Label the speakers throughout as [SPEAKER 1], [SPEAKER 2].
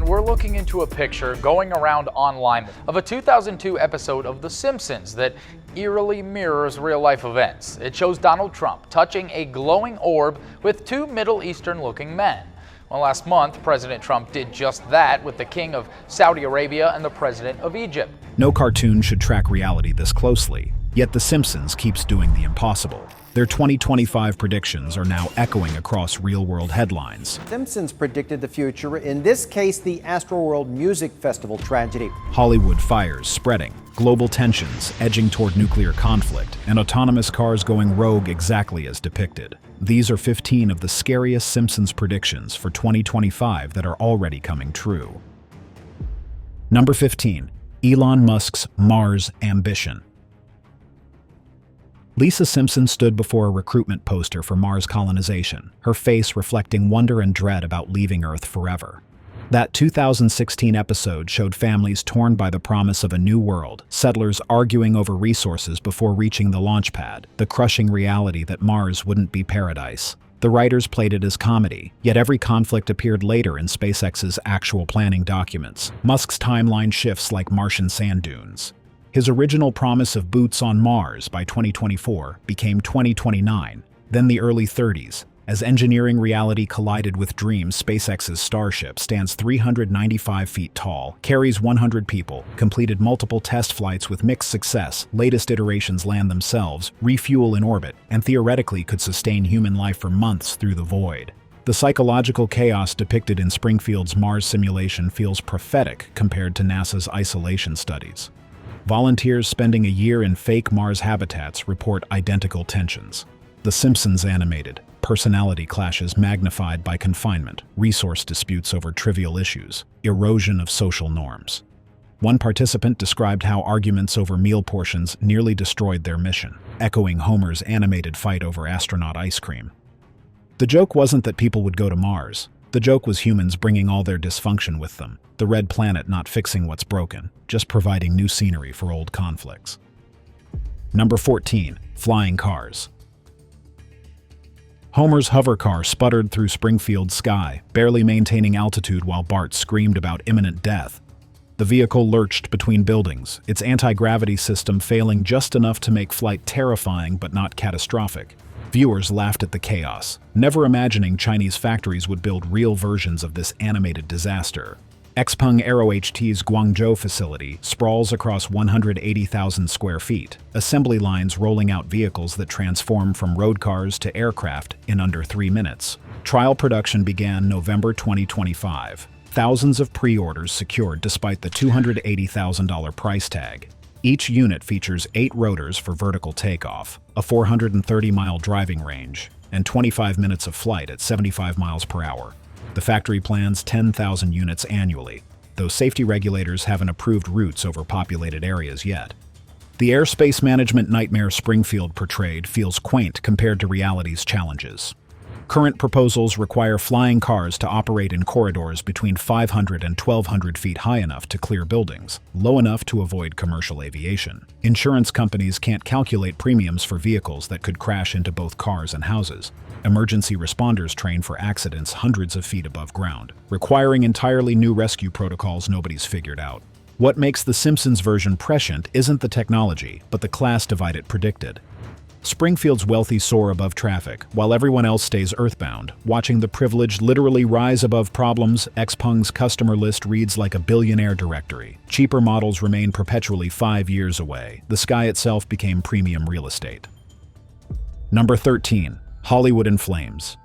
[SPEAKER 1] we're looking into a picture going around online of a 2002 episode of The Simpsons that eerily mirrors real-life events. It shows Donald Trump touching a glowing orb with two Middle Eastern-looking men. Well, last month, President Trump did just that with the King of Saudi Arabia and the President of Egypt.
[SPEAKER 2] No cartoon should track reality this closely, yet The Simpsons keeps doing the impossible. Their 2025 predictions are now echoing across real-world headlines.
[SPEAKER 3] Simpsons predicted the future, in this case, the Astroworld Music Festival tragedy.
[SPEAKER 2] Hollywood fires spreading, global tensions edging toward nuclear conflict, and autonomous cars going rogue exactly as depicted. These are 15 of the scariest Simpsons predictions for 2025 that are already coming true. Number 15. Elon Musk's Mars ambition. Lisa Simpson stood before a recruitment poster for Mars colonization, her face reflecting wonder and dread about leaving Earth forever. That 2016 episode showed families torn by the promise of a new world, settlers arguing over resources before reaching the launch pad, the crushing reality that Mars wouldn't be paradise. The writers played it as comedy, yet every conflict appeared later in SpaceX's actual planning documents. Musk's timeline shifts like Martian sand dunes. His original promise of boots on Mars by 2024 became 2029, then the early 30s. As engineering reality collided with dreams, SpaceX's Starship stands 395 feet tall, carries 100 people, completed multiple test flights with mixed success, latest iterations land themselves, refuel in orbit, and theoretically could sustain human life for months through the void. The psychological chaos depicted in Springfield's Mars simulation feels prophetic compared to NASA's isolation studies. Volunteers spending a year in fake Mars habitats report identical tensions. The Simpsons animated, personality clashes magnified by confinement, resource disputes over trivial issues, erosion of social norms. One participant described how arguments over meal portions nearly destroyed their mission, echoing Homer's animated fight over astronaut ice cream. The joke wasn't that people would go to Mars. The joke was humans bringing all their dysfunction with them, the red planet not fixing what's broken, just providing new scenery for old conflicts. Number 14. Flying cars. Homer's hover car sputtered through Springfield's sky, barely maintaining altitude while Bart screamed about imminent death. The vehicle lurched between buildings, its anti-gravity system failing just enough to make flight terrifying but not catastrophic. Viewers laughed at the chaos, never imagining Chinese factories would build real versions of this animated disaster. Xpeng Aero HT's Guangzhou facility sprawls across 180,000 square feet, assembly lines rolling out vehicles that transform from road cars to aircraft in under 3 minutes. Trial production began November 2025. Thousands of pre-orders secured despite the $280,000 price tag. Each unit features 8 rotors for vertical takeoff, a 430-mile driving range, and 25 minutes of flight at 75 miles per hour. The factory plans 10,000 units annually, though safety regulators haven't approved routes over populated areas yet. The airspace management nightmare Springfield portrayed feels quaint compared to reality's challenges. Current proposals require flying cars to operate in corridors between 500 and 1,200 feet high enough to clear buildings, low enough to avoid commercial aviation. Insurance companies can't calculate premiums for vehicles that could crash into both cars and houses. Emergency responders train for accidents hundreds of feet above ground, requiring entirely new rescue protocols nobody's figured out. What makes the Simpsons version prescient isn't the technology, but the class divide it predicted. Springfield's wealthy soar above traffic, while everyone else stays earthbound, watching the privileged literally rise above problems. Xpeng's customer list reads like a billionaire directory. Cheaper models remain perpetually 5 years away. The sky itself became premium real estate. Number 13. Hollywood in flames.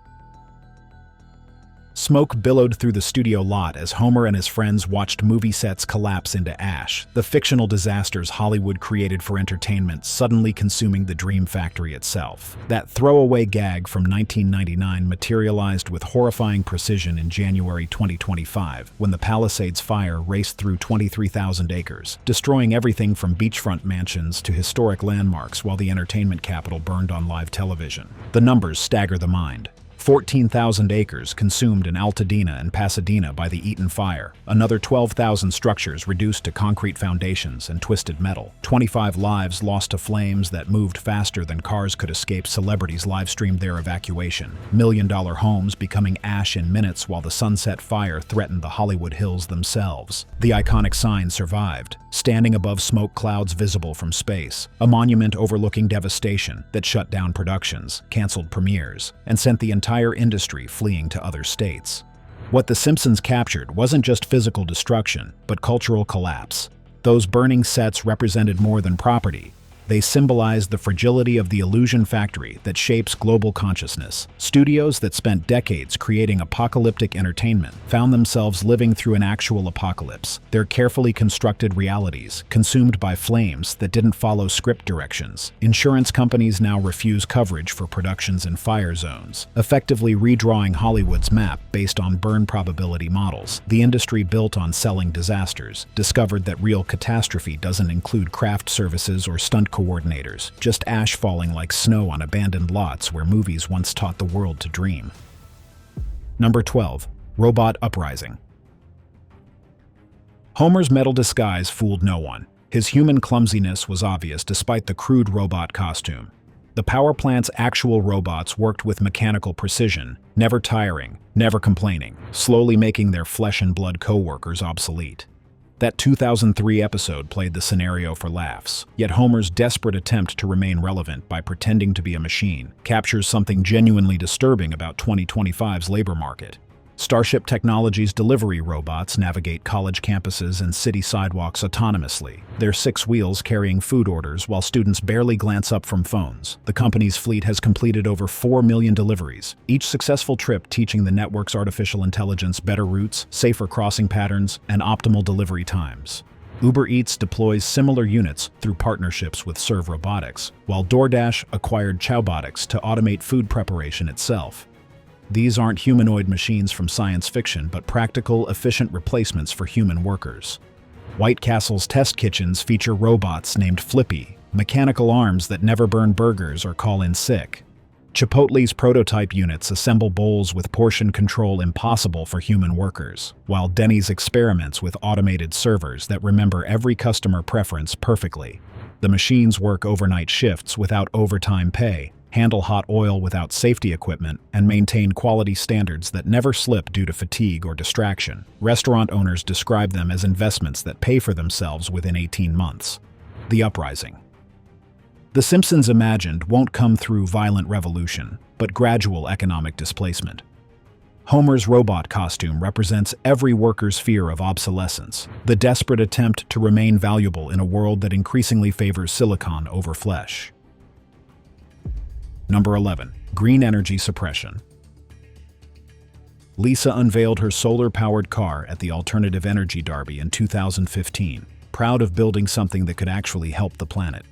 [SPEAKER 2] Smoke billowed through the studio lot as Homer and his friends watched movie sets collapse into ash, the fictional disasters Hollywood created for entertainment suddenly consuming the dream factory itself. That throwaway gag from 1999 materialized with horrifying precision in January 2025, when the Palisades fire raced through 23,000 acres, destroying everything from beachfront mansions to historic landmarks while the entertainment capital burned on live television. The numbers stagger the mind. 14,000 acres consumed in Altadena and Pasadena by the Eaton fire. Another 12,000 structures reduced to concrete foundations and twisted metal. 25 lives lost to flames that moved faster than cars could escape. Celebrities live-streamed their evacuation. Million-dollar homes becoming ash in minutes while the Sunset Fire threatened the Hollywood Hills themselves. The iconic sign survived, standing above smoke clouds visible from space. A monument overlooking devastation that shut down productions, canceled premieres, and sent the entire industry fleeing to other states. What The Simpsons captured wasn't just physical destruction, but cultural collapse. Those burning sets represented more than property. They symbolized the fragility of the illusion factory that shapes global consciousness. Studios that spent decades creating apocalyptic entertainment found themselves living through an actual apocalypse. Their carefully constructed realities consumed by flames that didn't follow script directions. Insurance companies now refuse coverage for productions in fire zones, effectively redrawing Hollywood's map based on burn probability models. The industry built on selling disasters discovered that real catastrophe doesn't include craft services or stunt coordinators, just ash falling like snow on abandoned lots where movies once taught the world to dream. Number 12. Robot Uprising. Homer's metal disguise fooled no one. His human clumsiness was obvious despite the crude robot costume. The power plant's actual robots worked with mechanical precision, never tiring, never complaining, slowly making their flesh and blood co-workers obsolete. That 2003 episode played the scenario for laughs, yet Homer's desperate attempt to remain relevant by pretending to be a machine captures something genuinely disturbing about 2025's labor market. Starship Technologies' delivery robots navigate college campuses and city sidewalks autonomously, their 6 wheels carrying food orders while students barely glance up from phones. The company's fleet has completed over 4 million deliveries, each successful trip teaching the network's artificial intelligence better routes, safer crossing patterns, and optimal delivery times. Uber Eats deploys similar units through partnerships with Serve Robotics, while DoorDash acquired Chowbotics to automate food preparation itself. These aren't humanoid machines from science fiction, but practical, efficient replacements for human workers. White Castle's test kitchens feature robots named Flippy, mechanical arms that never burn burgers or call in sick. Chipotle's prototype units assemble bowls with portion control impossible for human workers, while Denny's experiments with automated servers that remember every customer preference perfectly. The machines work overnight shifts without overtime pay, handle hot oil without safety equipment, and maintain quality standards that never slip due to fatigue or distraction. Restaurant owners describe them as investments that pay for themselves within 18 months. The Uprising. The Simpsons imagined won't come through violent revolution, but gradual economic displacement. Homer's robot costume represents every worker's fear of obsolescence, the desperate attempt to remain valuable in a world that increasingly favors silicon over flesh. Number 11. Green energy suppression. Lisa unveiled her solar-powered car at the Alternative Energy Derby in 2015, proud of building something that could actually help the planet.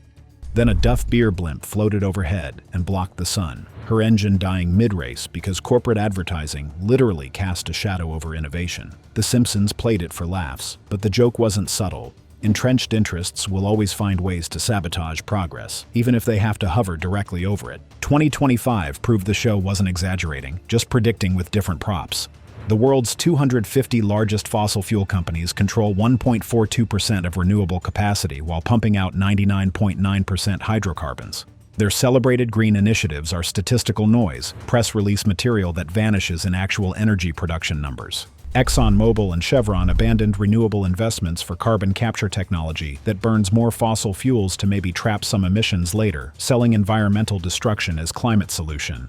[SPEAKER 2] Then a Duff beer blimp floated overhead and blocked the sun, her engine dying mid-race because corporate advertising literally cast a shadow over innovation. The Simpsons played it for laughs, but the joke wasn't subtle. Entrenched interests will always find ways to sabotage progress, even if they have to hover directly over it. 2025 proved the show wasn't exaggerating, just predicting with different props. The world's 250 largest fossil fuel companies control 1.42% of renewable capacity while pumping out 99.9% hydrocarbons. Their celebrated green initiatives are statistical noise, press release material that vanishes in actual energy production numbers. ExxonMobil and Chevron abandoned renewable investments for carbon capture technology that burns more fossil fuels to maybe trap some emissions later, selling environmental destruction as climate solution.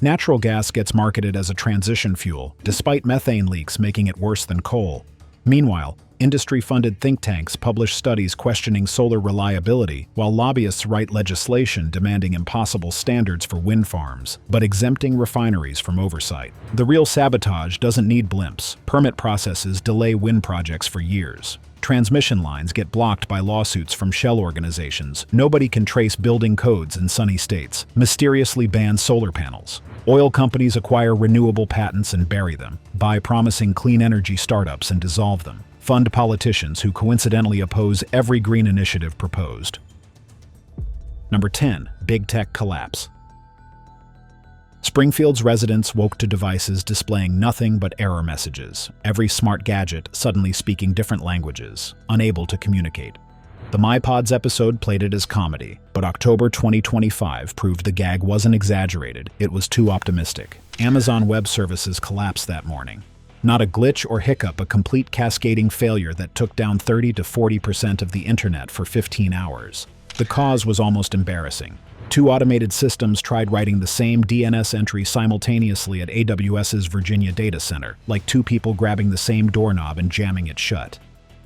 [SPEAKER 2] Natural gas gets marketed as a transition fuel, despite methane leaks making it worse than coal. Meanwhile, industry-funded think tanks publish studies questioning solar reliability, while lobbyists write legislation demanding impossible standards for wind farms, but exempting refineries from oversight. The real sabotage doesn't need blimps. Permit processes delay wind projects for years. Transmission lines get blocked by lawsuits from shell organizations. Nobody can trace building codes in sunny states. Mysteriously ban solar panels. Oil companies acquire renewable patents and bury them. Buy promising clean energy startups and dissolve them. Fund politicians who coincidentally oppose every green initiative proposed. Number 10. Big Tech Collapse. Springfield's residents woke to devices displaying nothing but error messages, every smart gadget suddenly speaking different languages, unable to communicate. The My Pods episode played it as comedy, but October 2025 proved the gag wasn't exaggerated, it was too optimistic. Amazon Web Services collapsed that morning. Not a glitch or hiccup, a complete cascading failure that took down 30 to 40% of the internet for 15 hours. The cause was almost embarrassing. Two automated systems tried writing the same DNS entry simultaneously at AWS's Virginia data center, like two people grabbing the same doorknob and jamming it shut.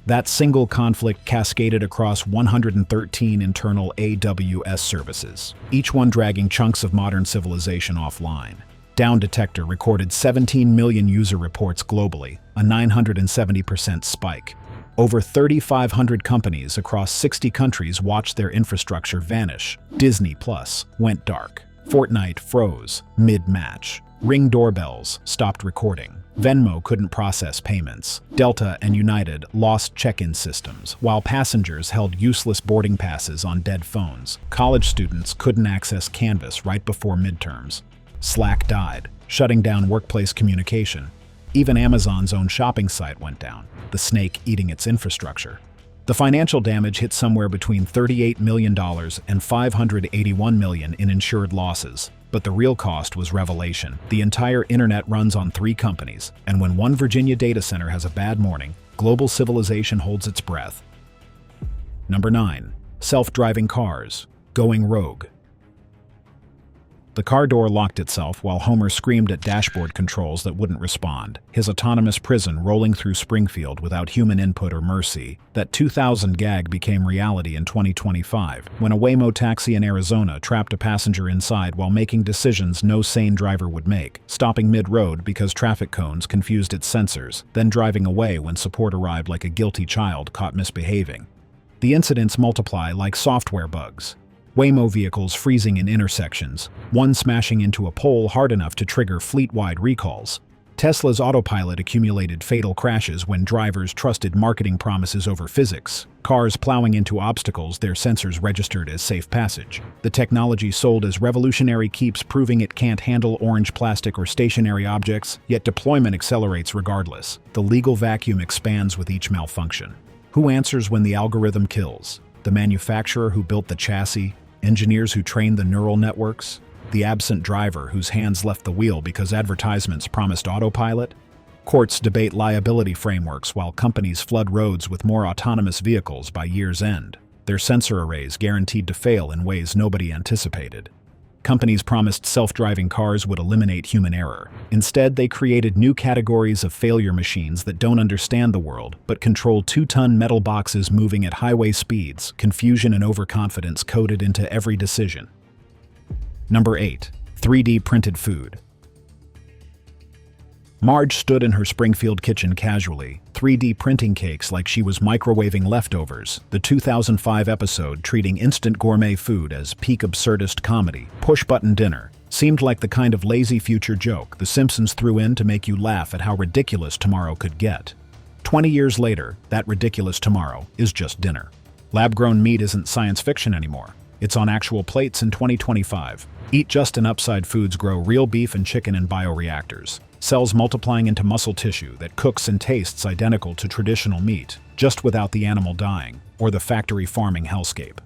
[SPEAKER 2] That single conflict cascaded across 113 internal AWS services, each one dragging chunks of modern civilization offline. Down Detector recorded 17 million user reports globally, a 970% spike. Over 3,500 companies across 60 countries watched their infrastructure vanish. Disney Plus went dark. Fortnite froze mid-match. Ring doorbells stopped recording. Venmo couldn't process payments. Delta and United lost check-in systems, while passengers held useless boarding passes on dead phones. College students couldn't access Canvas right before midterms. Slack died, shutting down workplace communication. Even Amazon's own shopping site went down, the snake eating its infrastructure. The financial damage hit somewhere between $38 million and $581 million in insured losses. But the real cost was revelation. The entire internet runs on 3 companies, and when one Virginia data center has a bad morning, global civilization holds its breath. Number 9. Self-driving cars. Going rogue. The car door locked itself while Homer screamed at dashboard controls that wouldn't respond, his autonomous prison rolling through Springfield without human input or mercy. That 2000 gag became reality in 2025, when a Waymo taxi in Arizona trapped a passenger inside while making decisions no sane driver would make, stopping mid-road because traffic cones confused its sensors, then driving away when support arrived like a guilty child caught misbehaving. The incidents multiply like software bugs. Waymo vehicles freezing in intersections, one smashing into a pole hard enough to trigger fleet-wide recalls. Tesla's autopilot accumulated fatal crashes when drivers trusted marketing promises over physics. Cars plowing into obstacles their sensors registered as safe passage. The technology sold as revolutionary keeps proving it can't handle orange plastic or stationary objects, yet deployment accelerates regardless. The legal vacuum expands with each malfunction. Who answers when the algorithm kills? The manufacturer who built the chassis? Engineers who trained the neural networks? The absent driver whose hands left the wheel because advertisements promised autopilot? Courts debate liability frameworks while companies flood roads with more autonomous vehicles by year's end, their sensor arrays guaranteed to fail in ways nobody anticipated. Companies promised self-driving cars would eliminate human error. Instead, they created new categories of failure machines that don't understand the world, but control 2-ton metal boxes moving at highway speeds, confusion and overconfidence coded into every decision. Number 8. 3D printed food. Marge stood in her Springfield kitchen casually, 3D printing cakes like she was microwaving leftovers. The 2005 episode treating instant gourmet food as peak absurdist comedy, push-button dinner, seemed like the kind of lazy future joke the Simpsons threw in to make you laugh at how ridiculous tomorrow could get. 20 years later, that ridiculous tomorrow is just dinner. Lab-grown meat isn't science fiction anymore. It's on actual plates in 2025. Eat Just and Upside Foods grow real beef and chicken in bioreactors. Cells multiplying into muscle tissue that cooks and tastes identical to traditional meat, just without the animal dying, or the factory farming hellscape.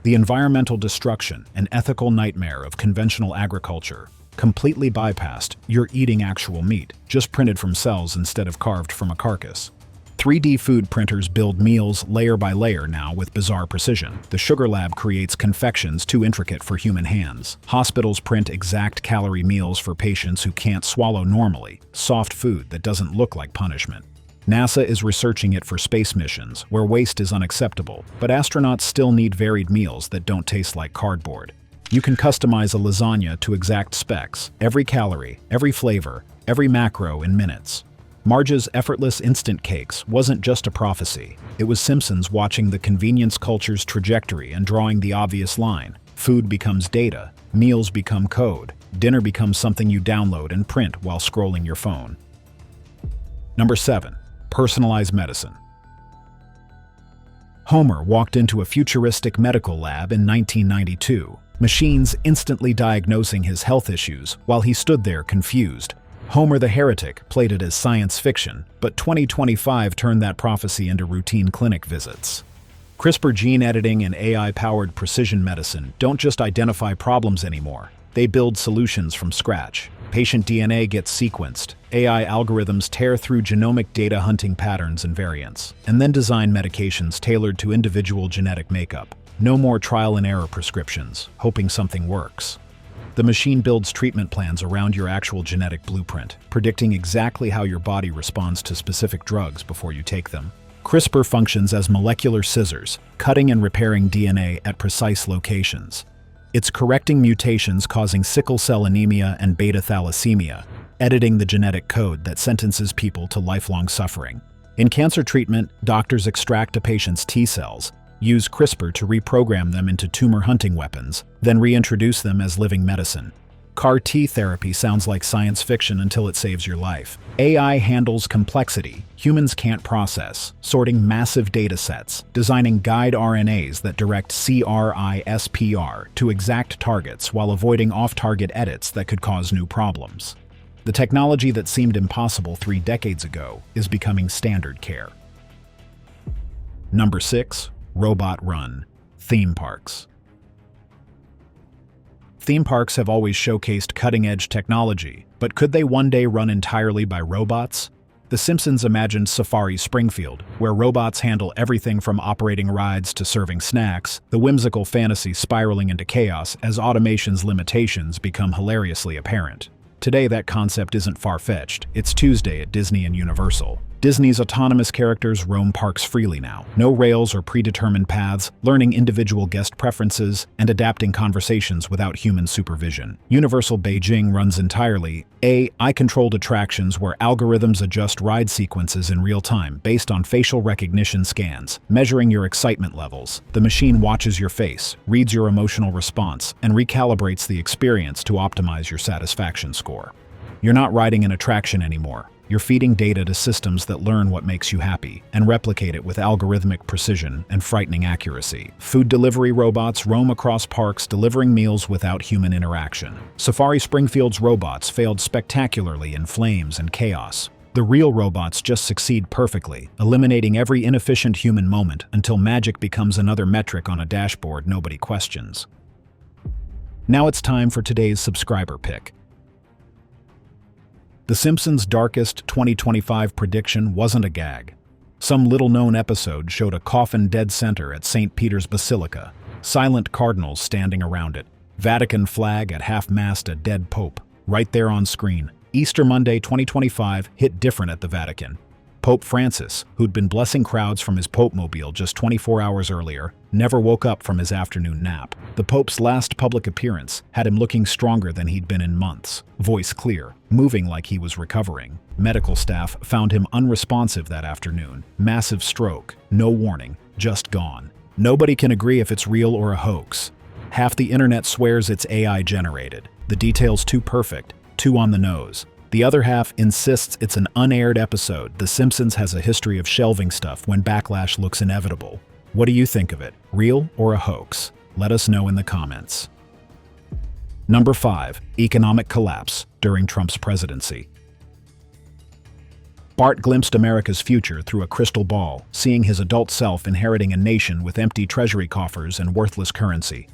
[SPEAKER 2] The environmental destruction and ethical nightmare of conventional agriculture completely bypassed you're eating actual meat, just printed from cells instead of carved from a carcass. 3D food printers build meals layer by layer now with bizarre precision. The Sugar Lab creates confections too intricate for human hands. Hospitals print exact calorie meals for patients who can't swallow normally, soft food that doesn't look like punishment. NASA is researching it for space missions, where waste is unacceptable, but astronauts still need varied meals that don't taste like cardboard. You can customize a lasagna to exact specs, every calorie, every flavor, every macro in minutes. Marge's effortless instant cakes wasn't just a prophecy. It was Simpsons watching the convenience culture's trajectory and drawing the obvious line. Food becomes data, meals become code, dinner becomes something you download and print while scrolling your phone. Number 7. Personalized medicine. Homer walked into a futuristic medical lab in 1992. machines instantly diagnosing his health issues while he stood there confused. Homer the Heretic played it as science fiction, but 2025 turned that prophecy into routine clinic visits. CRISPR gene editing and AI-powered precision medicine don't just identify problems anymore. They build solutions from scratch. Patient DNA gets sequenced, AI algorithms tear through genomic data hunting patterns and variants, and then design medications tailored to individual genetic makeup. No more trial-and-error prescriptions, hoping something works. The machine builds treatment plans around your actual genetic blueprint, predicting exactly how your body responds to specific drugs before you take them. CRISPR functions as molecular scissors, cutting and repairing DNA at precise locations. It's correcting mutations causing sickle cell anemia and beta thalassemia, editing the genetic code that sentences people to lifelong suffering. In cancer treatment, doctors extract a patient's T cells, use CRISPR to reprogram them into tumor-hunting weapons, then reintroduce them as living medicine. CAR T therapy sounds like science fiction until it saves your life. AI handles complexity humans can't process, sorting massive data sets, designing guide RNAs that direct CRISPR to exact targets while avoiding off-target edits that could cause new problems. The technology that seemed impossible 3 decades ago is becoming standard care. Number 6. Robot Run. Theme parks. Theme parks have always showcased cutting-edge technology, but could they one day run entirely by robots? The Simpsons imagined Safari Springfield, where robots handle everything from operating rides to serving snacks, the whimsical fantasy spiraling into chaos as automation's limitations become hilariously apparent. Today, that concept isn't far-fetched. It's Tuesday at Disney and Universal. Disney's autonomous characters roam parks freely now. No rails or predetermined paths, learning individual guest preferences, and adapting conversations without human supervision. Universal Beijing runs entirely AI-controlled attractions where algorithms adjust ride sequences in real time based on facial recognition scans, measuring your excitement levels. The machine watches your face, reads your emotional response, and recalibrates the experience to optimize your satisfaction score. You're not riding an attraction anymore. You're feeding data to systems that learn what makes you happy and replicate it with algorithmic precision and frightening accuracy. Food delivery robots roam across parks delivering meals without human interaction. Safari Springfield's robots failed spectacularly in flames and chaos. The real robots just succeed perfectly, eliminating every inefficient human moment until magic becomes another metric on a dashboard nobody questions. Now it's time for today's subscriber pick. The Simpsons' darkest 2025 prediction wasn't a gag. Some little-known episode showed a coffin dead center at St. Peter's Basilica, silent cardinals standing around it, Vatican flag at half-mast, a dead pope, right there on screen. Easter Monday 2025 hit different at the Vatican. Pope Francis, who'd been blessing crowds from his Pope-mobile just 24 hours earlier, never woke up from his afternoon nap. The Pope's last public appearance had him looking stronger than he'd been in months, voice clear, moving like he was recovering. Medical staff found him unresponsive that afternoon. Massive stroke, no warning, just gone. Nobody can agree if it's real or a hoax. Half the internet swears it's AI-generated. The details too perfect, too on the nose. The other half insists it's an unaired episode. The Simpsons has a history of shelving stuff when backlash looks inevitable. What do you think of it? Real or a hoax? Let us know in the comments. Number 5. Economic collapse during Trump's presidency. Bart glimpsed America's future through a crystal ball, seeing his adult self inheriting a nation with empty treasury coffers and worthless currency.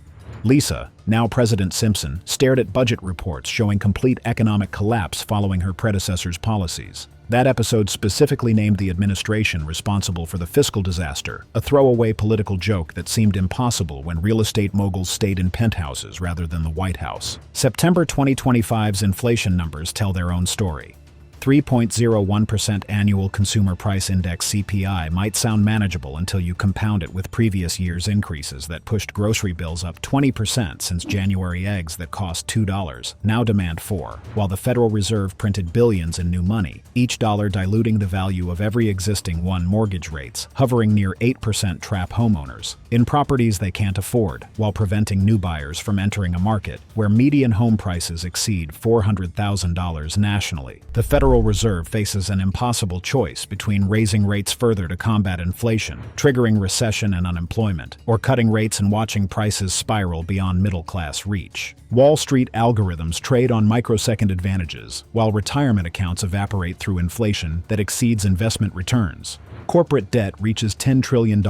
[SPEAKER 2] Lisa, now President Simpson, stared at budget reports showing complete economic collapse following her predecessor's policies. That episode specifically named the administration responsible for the fiscal disaster, a throwaway political joke that seemed impossible when real estate moguls stayed in penthouses rather than the White House. September 2025's inflation numbers tell their own story. 3.01% annual consumer price index CPI might sound manageable until you compound it with previous year's increases that pushed grocery bills up 20% since January. Eggs that cost $2 now demand $4, while the Federal Reserve printed billions in new money, each dollar diluting the value of every existing one. Mortgage rates hovering near 8% trap homeowners in properties they can't afford, while preventing new buyers from entering a market where median home prices exceed $400,000 nationally. The Federal Federal Reserve faces an impossible choice between raising rates further to combat inflation, triggering recession and unemployment, or cutting rates and watching prices spiral beyond middle-class reach. Wall Street algorithms trade on microsecond advantages, while retirement accounts evaporate through inflation that exceeds investment returns. Corporate debt reaches $10 trillion,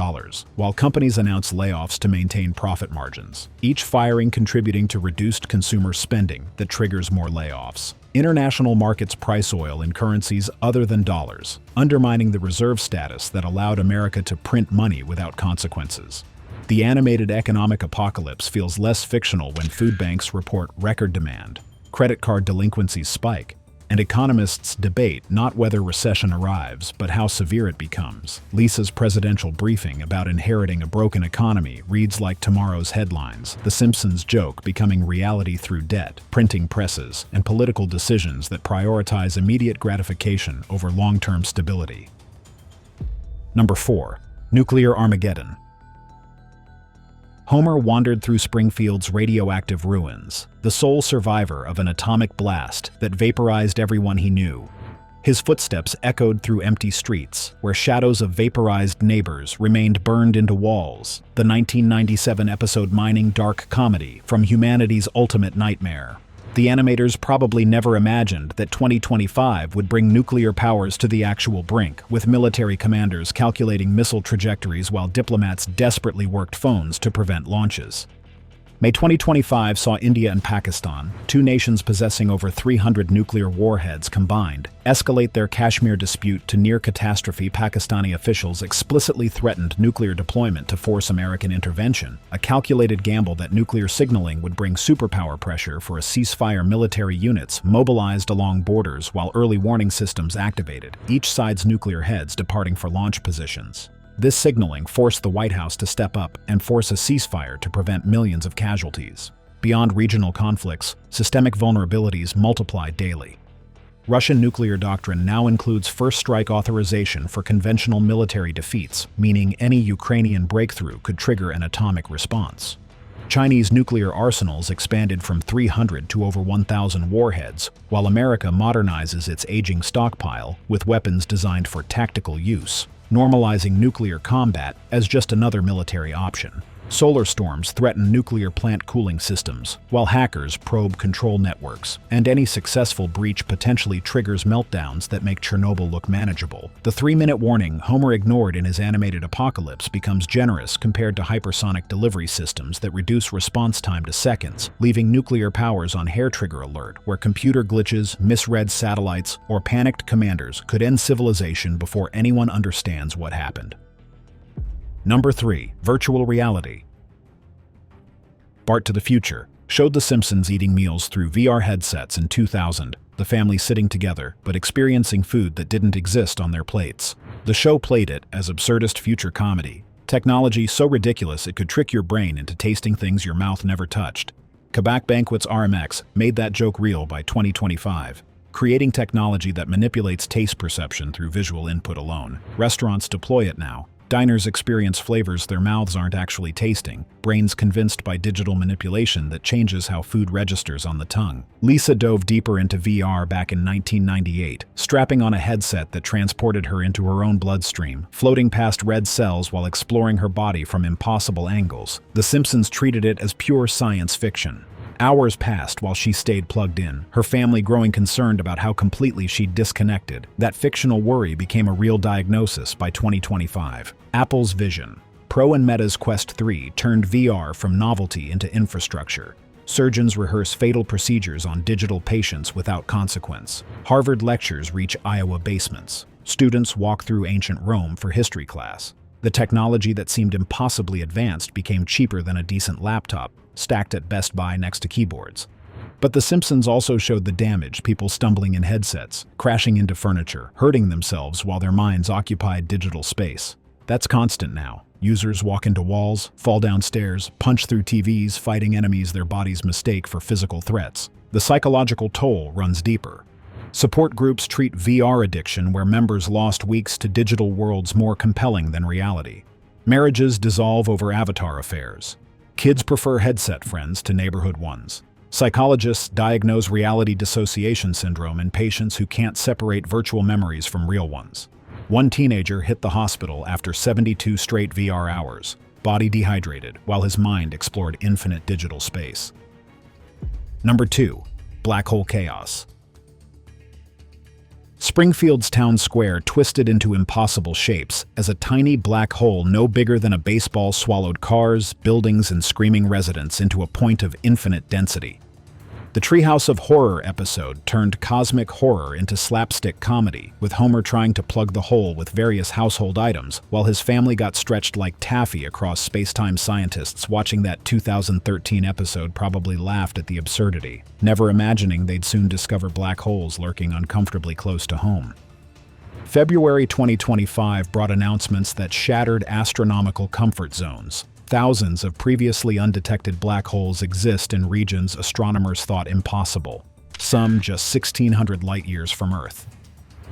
[SPEAKER 2] while companies announce layoffs to maintain profit margins, each firing contributing to reduced consumer spending that triggers more layoffs. International markets price oil in currencies other than dollars, undermining the reserve status that allowed America to print money without consequences. The animated economic apocalypse feels less fictional when food banks report record demand, credit card delinquencies spike, and economists debate not whether recession arrives, but how severe it becomes. Lisa's presidential briefing about inheriting a broken economy reads like tomorrow's headlines, The Simpsons joke becoming reality through debt, printing presses, and political decisions that prioritize immediate gratification over long-term stability. Number 4. Nuclear Armageddon. Homer wandered through Springfield's radioactive ruins, the sole survivor of an atomic blast that vaporized everyone he knew. His footsteps echoed through empty streets, where shadows of vaporized neighbors remained burned into walls. The 1997 episode mining dark comedy from humanity's ultimate nightmare. The animators probably never imagined that 2025 would bring nuclear powers to the actual brink, with military commanders calculating missile trajectories while diplomats desperately worked phones to prevent launches. May 2025 saw India and Pakistan, two nations possessing over 300 nuclear warheads combined, escalate their Kashmir dispute to near catastrophe. Pakistani officials explicitly threatened nuclear deployment to force American intervention, a calculated gamble that nuclear signaling would bring superpower pressure for a ceasefire. Military units mobilized along borders while early warning systems activated, each side's nuclear heads departing for launch positions. This signaling forced the White House to step up and force a ceasefire to prevent millions of casualties. Beyond regional conflicts, systemic vulnerabilities multiplied daily. Russian nuclear doctrine now includes first strike authorization for conventional military defeats, meaning any Ukrainian breakthrough could trigger an atomic response. Chinese nuclear arsenals expanded from 300 to over 1,000 warheads, while America modernizes its aging stockpile with weapons designed for tactical use, normalizing nuclear combat as just another military option. Solar storms threaten nuclear plant cooling systems, while hackers probe control networks, and any successful breach potentially triggers meltdowns that make Chernobyl look manageable. The 3-minute warning Homer ignored in his animated apocalypse becomes generous compared to hypersonic delivery systems that reduce response time to seconds, leaving nuclear powers on hair-trigger alert, where computer glitches, misread satellites, or panicked commanders could end civilization before anyone understands what happened. Number 3. Virtual reality. Bart to the Future showed The Simpsons eating meals through VR headsets in 2000, the family sitting together but experiencing food that didn't exist on their plates. The show played it as absurdist future comedy, technology so ridiculous it could trick your brain into tasting things your mouth never touched. Quebec Banquets RMX made that joke real by 2025, creating technology that manipulates taste perception through visual input alone. Restaurants deploy it now. Diners experience flavors their mouths aren't actually tasting, brains convinced by digital manipulation that changes how food registers on the tongue. Lisa dove deeper into VR back in 1998, strapping on a headset that transported her into her own bloodstream, floating past red cells while exploring her body from impossible angles. The Simpsons treated it as pure science fiction. Hours passed while she stayed plugged in, her family growing concerned about how completely she'd disconnected. That fictional worry became a real diagnosis by 2025. Apple's vision. Pro and Meta's Quest 3 turned VR from novelty into infrastructure. Surgeons rehearse fatal procedures on digital patients without consequence. Harvard lectures reach Iowa basements. Students walk through ancient Rome for history class. The technology that seemed impossibly advanced became cheaper than a decent laptop, stacked at Best Buy next to keyboards. But The Simpsons also showed the damage, people stumbling in headsets, crashing into furniture, hurting themselves while their minds occupied digital space. That's constant now. Users walk into walls, fall down stairs, punch through TVs, fighting enemies their bodies mistake for physical threats. The psychological toll runs deeper. Support groups treat VR addiction where members lost weeks to digital worlds more compelling than reality. Marriages dissolve over avatar affairs. Kids prefer headset friends to neighborhood ones. Psychologists diagnose reality dissociation syndrome in patients who can't separate virtual memories from real ones. One teenager hit the hospital after 72 straight VR hours, body dehydrated, while his mind explored infinite digital space. Number 2. Black hole chaos. Springfield's town square twisted into impossible shapes as a tiny black hole no bigger than a baseball swallowed cars, buildings, and screaming residents into a point of infinite density. The Treehouse of Horror episode turned cosmic horror into slapstick comedy, with Homer trying to plug the hole with various household items, while his family got stretched like taffy across space-time. Scientists watching that 2013 episode probably laughed at the absurdity, never imagining they'd soon discover black holes lurking uncomfortably close to home. February 2025 brought announcements that shattered astronomical comfort zones. Thousands of previously undetected black holes exist in regions astronomers thought impossible, some just 1,600 light-years from Earth.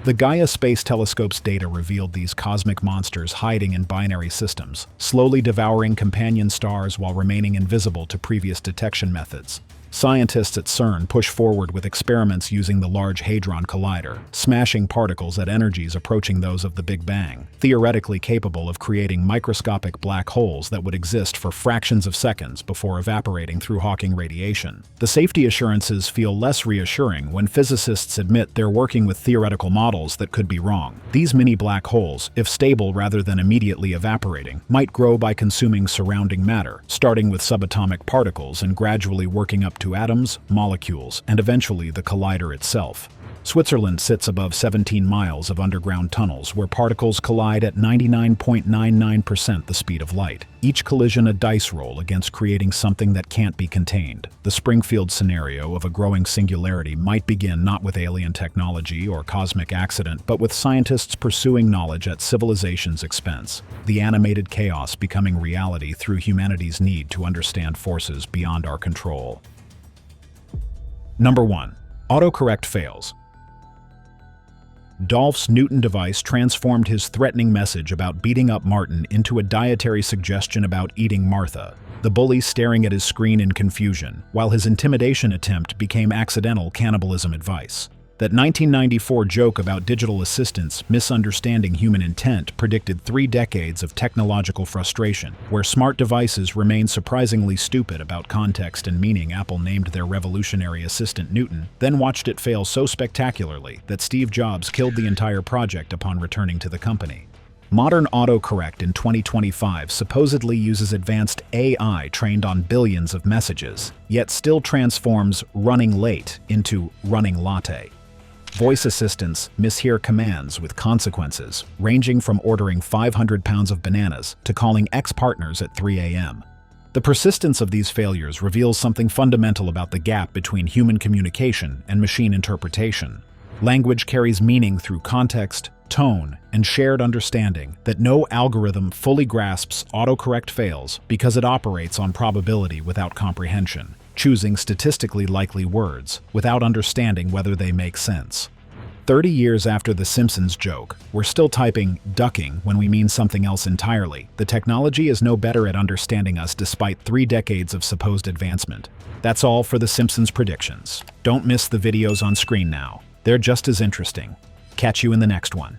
[SPEAKER 2] The Gaia Space Telescope's data revealed these cosmic monsters hiding in binary systems, slowly devouring companion stars while remaining invisible to previous detection methods. Scientists at CERN push forward with experiments using the Large Hadron Collider, smashing particles at energies approaching those of the Big Bang, theoretically capable of creating microscopic black holes that would exist for fractions of seconds before evaporating through Hawking radiation. The safety assurances feel less reassuring when physicists admit they're working with theoretical models that could be wrong. These mini black holes, if stable rather than immediately evaporating, might grow by consuming surrounding matter, starting with subatomic particles and gradually working up to atoms, molecules, and eventually the collider itself. Switzerland sits above 17 miles of underground tunnels where particles collide at 99.99% the speed of light. Each collision a dice roll against creating something that can't be contained. The Springfield scenario of a growing singularity might begin not with alien technology or cosmic accident, but with scientists pursuing knowledge at civilization's expense. The animated chaos becoming reality through humanity's need to understand forces beyond our control. Number 1. Autocorrect fails. Dolph's Newton device transformed his threatening message about beating up Martin into a dietary suggestion about eating Martha, the bully staring at his screen in confusion, while his intimidation attempt became accidental cannibalism advice. That 1994 joke about digital assistants misunderstanding human intent predicted 3 decades of technological frustration, where smart devices remain surprisingly stupid about context and meaning. Apple named their revolutionary assistant Newton, then watched it fail so spectacularly that Steve Jobs killed the entire project upon returning to the company. Modern autocorrect in 2025 supposedly uses advanced AI trained on billions of messages, yet still transforms running late into running latte. Voice assistants mishear commands with consequences, ranging from ordering 500 pounds of bananas to calling ex-partners at 3 a.m. The persistence of these failures reveals something fundamental about the gap between human communication and machine interpretation. Language carries meaning through context, tone, and shared understanding that no algorithm fully grasps. Autocorrect fails because it operates on probability without comprehension, choosing statistically likely words without understanding whether they make sense. 30 years after the Simpsons joke, we're still typing ducking when we mean something else entirely. The technology is no better at understanding us despite 3 decades of supposed advancement. That's all for the Simpsons predictions. Don't miss the videos on screen now. They're just as interesting. Catch you in the next one.